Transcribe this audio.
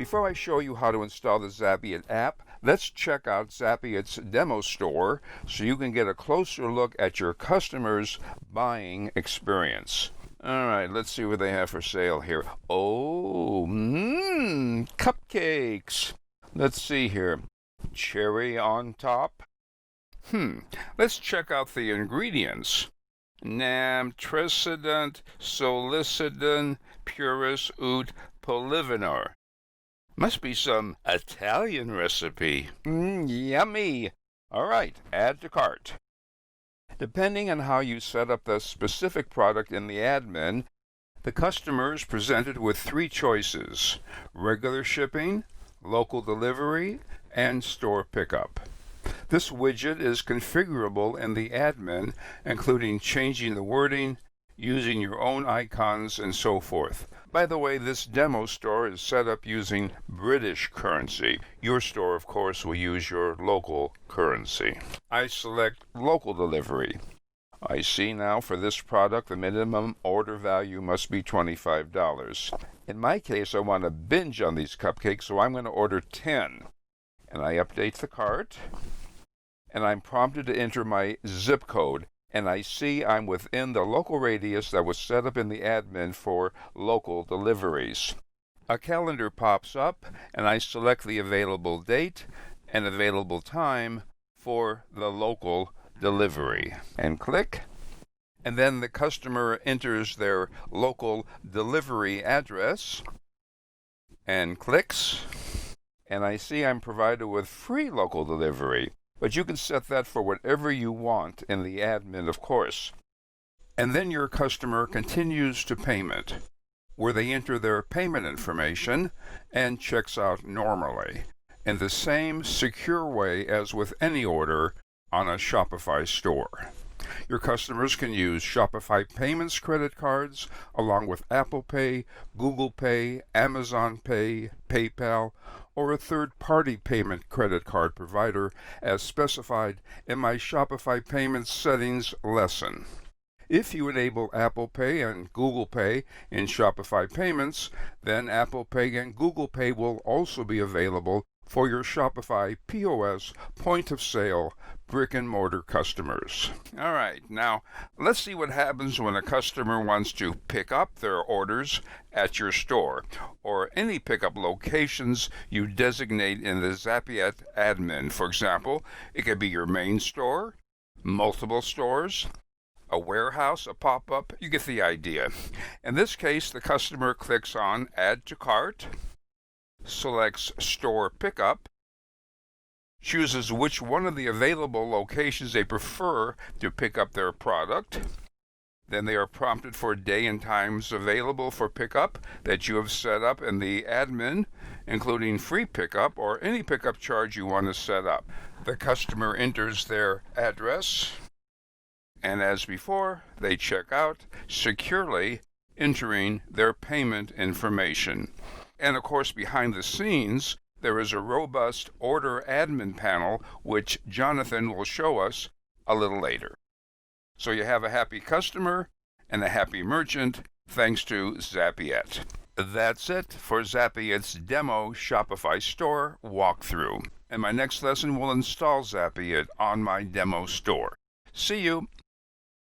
Before I show you how to install the Zapiet app, let's check out Zapiet's demo store so you can get a closer look at your customers' buying experience. All right, let's see what they have for sale here. Oh, cupcakes. Let's see here. Cherry on top. Let's check out the ingredients. Namtricidin, solicidin, purus ut polyvinor. Must be some Italian recipe. Yummy. All right, add to cart. Depending on how you set up the specific product in the admin, the customer is presented with three choices: regular shipping, local delivery, and store pickup. This widget is configurable in the admin, including changing the wording, using your own icons, and so forth. By the way, this demo store is set up using British currency. Your store, of course, will use your local currency. I select local delivery. I see now for this product the minimum order value must be $25. In my case, I want to binge on these cupcakes, so I'm going to order 10. And I update the cart, and I'm prompted to enter my zip code, and I see I'm within the local radius that was set up in the admin for local deliveries. A calendar pops up, and I select the available date and available time for the local delivery, and click. And then the customer enters their local delivery address and clicks. And I see I'm provided with free local delivery, but you can set that for whatever you want in the admin, of course. And then your customer continues to payment, where they enter their payment information and checks out normally, in the same secure way as with any order on a Shopify store. Your customers can use Shopify Payments credit cards along with Apple Pay, Google Pay, Amazon Pay, PayPal, or a third-party payment credit card provider as specified in my Shopify Payments settings lesson. If you enable Apple Pay and Google Pay in Shopify Payments, then Apple Pay and Google Pay will also be available for your Shopify POS point-of-sale brick-and-mortar customers. All right, now let's see what happens when a customer wants to pick up their orders at your store or any pickup locations you designate in the Zapiet admin. For example, it could be your main store, multiple stores, a warehouse, a pop-up. You get the idea. In this case, the customer clicks on Add to Cart, selects Store Pickup, chooses which one of the available locations they prefer to pick up their product. Then they are prompted for day and times available for pickup that you have set up in the admin, including free pickup or any pickup charge you want to set up. The customer enters their address, and as before, they check out securely, entering their payment information. And of course, behind the scenes, there is a robust order admin panel, which Jonathan will show us a little later. So you have a happy customer and a happy merchant thanks to Zapiet. That's it for Zapiet's demo Shopify store walkthrough. And my next lesson will install Zapiet on my demo store. See you!